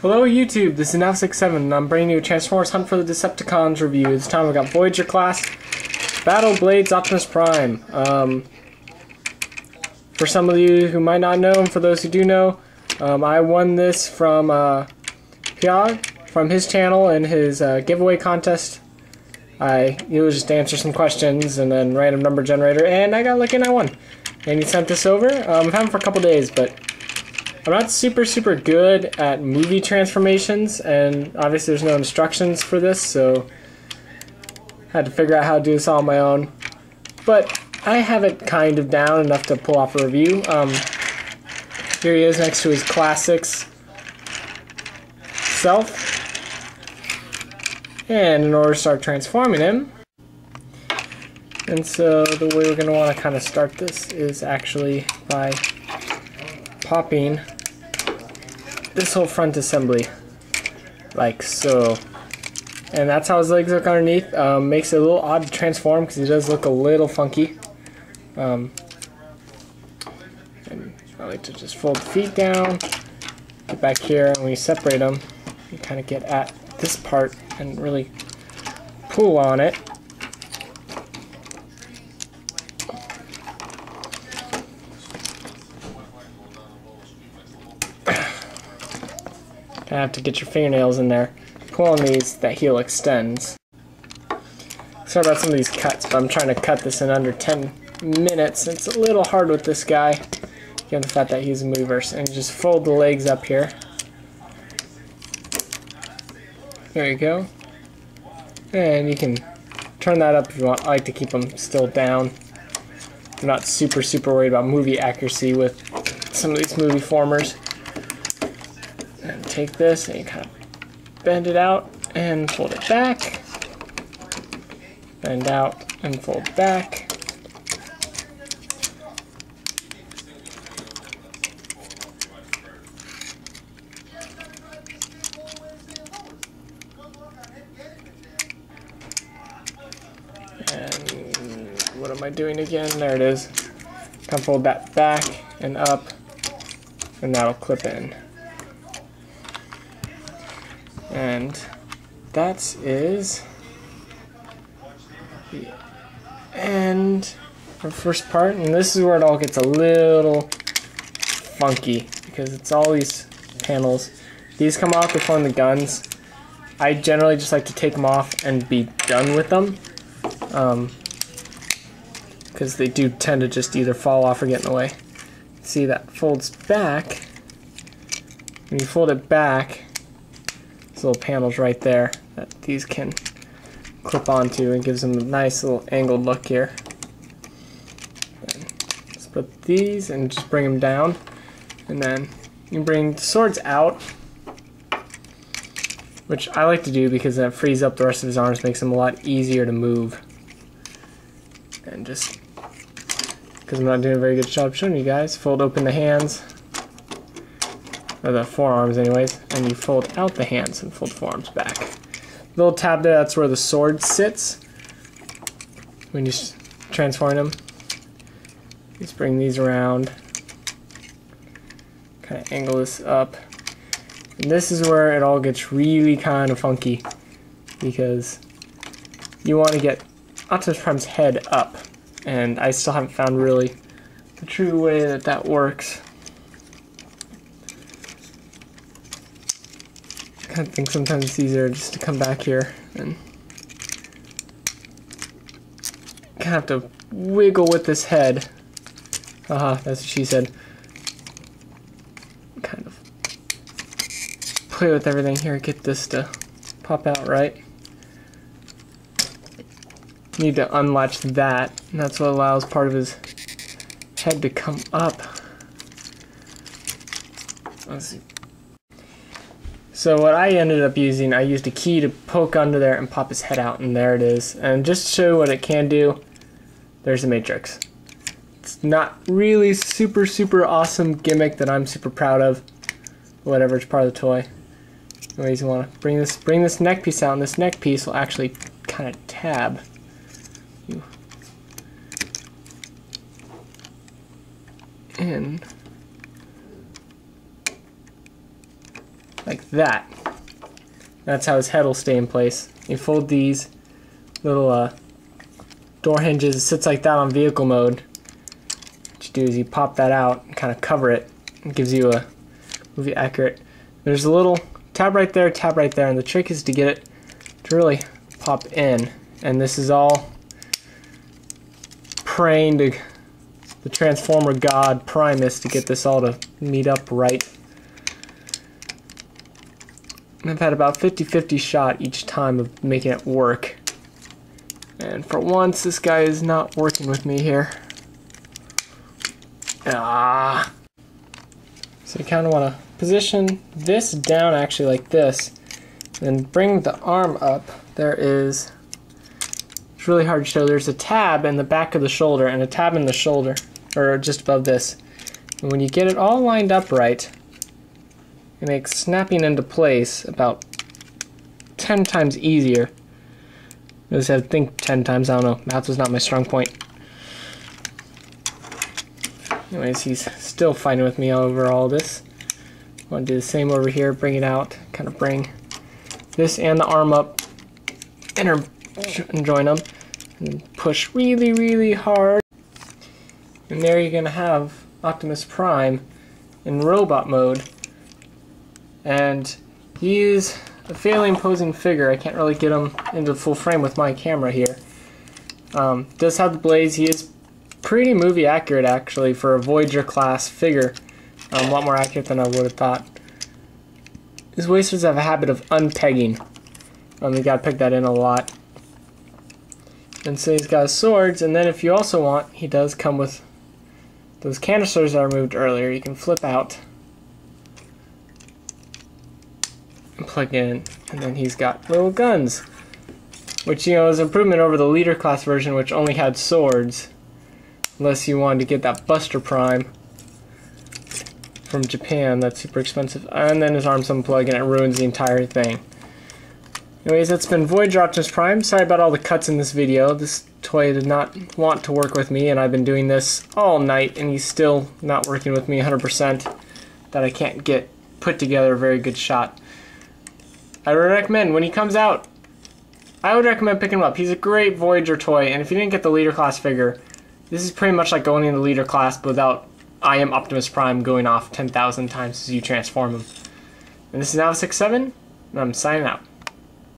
Hello YouTube, this is Now67 and I'm bringing you a Transformers Hunt for the Decepticons review. This time I've got Voyager class, Battle Blades Optimus Prime. For some of you who might not know, and for those who do know, I won this from Piag, from his channel and his giveaway contest. He was just answer some questions and then random number generator, and I got lucky and I won. And he sent this over. I've had him for a couple days, but I'm not super good at movie transformations, and obviously there's no instructions for this, so I had to figure out how to do this all on my own. But I have it kind of down enough to pull off a review. Here he is next to his classics self. And in order to start transforming him, and so the way we're going to want to kind of start this is actually by popping this whole front assembly like so, and that's how his legs look underneath. Makes it a little odd to transform because he does look a little funky. And I like to just fold the feet down, get back here, and when you separate them you kind of get at this part and really pull on it. Kind of have to get your fingernails in there. Pull on these, that heel extends. Sorry about some of these cuts, but I'm trying to cut this in under 10 minutes. It's a little hard with this guy, given the fact that he's a mover. And you just fold the legs up here. There you go. And you can turn that up if you want. I like to keep them still down. I'm not super worried about movie accuracy with some of these movie formers. And take this and you kind of bend it out and fold it back. Bend out and fold back. And what am I doing again? There it is. Kind of fold that back and up, and that'll clip in. And that is the end of the first part, and this is where it all gets a little funky because it's all these panels. These come off to form the guns. I generally just like to take them off and be done with them, because they do tend to just either fall off or get in the way. See, that folds back. When you fold it back, little panels right there that these can clip onto and gives them a nice little angled look here. And let's put these and just bring them down, and then you can bring the swords out, which I like to do because that frees up the rest of his arms, makes them a lot easier to move. And just because I'm not doing a very good job showing you guys, fold open the hands, or the forearms anyways, and you fold out the hands and fold the forearms back. Little tab there, that's where the sword sits when you transform them. Just bring these around, kind of angle this up, and this is where it all gets really kind of funky because you want to get Optimus Prime's head up, and I still haven't found really the true way that that works. I think sometimes it's easier just to come back here and kind of have to wiggle with this head. Haha, that's what she said. Kind of play with everything here, get this to pop out right. Need to unlatch that, and that's what allows part of his head to come up. Let's see. So what I ended up using, I used a key to poke under there and pop his head out, and there it is. And just to show you what it can do, there's the Matrix. It's not really super awesome gimmick that I'm super proud of. Whatever, it's part of the toy. Anyways, you want to bring this neck piece out, and this neck piece will actually kind of tab. In like that. That's how his head will stay in place. You fold these little door hinges, it sits like that on vehicle mode. What you do is you pop that out and kind of cover it. It gives you a movie accurate. There's a little tab right there, and the trick is to get it to really pop in. And this is all praying to the Transformer god Primus to get this all to meet up right. And I've had about 50-50 shot each time of making it work. And for once, this guy is not working with me here. Ah. So you kind of want to position this down actually like this, and bring the arm up. It's really hard to show. There's a tab in the back of the shoulder and a tab in the shoulder, or just above this. And when you get it all lined up right, it makes snapping into place about 10 times easier. I just had to think 10 times, I don't know, math was not my strong point. Anyways, he's still fighting with me over all this. I want to do the same over here, bring it out, kind of bring this and the arm up, and join them, and push really, really hard. And there you're going to have Optimus Prime in robot mode. And he is a fairly imposing figure. I can't really get him into full frame with my camera here. Does have the blades. He is pretty movie accurate actually for a Voyager class figure. A lot more accurate than I would have thought. His wasters have a habit of unpegging. You gotta peg that in a lot. And so he's got his swords, and then if you also want, he does come with those canisters that I removed earlier. You can flip out and plug in, and then he's got little guns, which, you know, is an improvement over the leader class version, which only had swords, unless you wanted to get that Buster Prime from Japan. That's super expensive. And then his arms unplug and it ruins the entire thing. Anyways, that's been Voyager Optimus Prime. Sorry about all the cuts in this video. This toy did not want to work with me, and I've been doing this all night, and he's still not working with me 100%, that I can't get put together a very good shot. I would recommend, when he comes out, I would recommend picking him up. He's a great Voyager toy, and if you didn't get the leader class figure, this is pretty much like going in the leader class, but without I am Optimus Prime going off 10,000 times as you transform him. And this is now 6-7, and I'm signing out.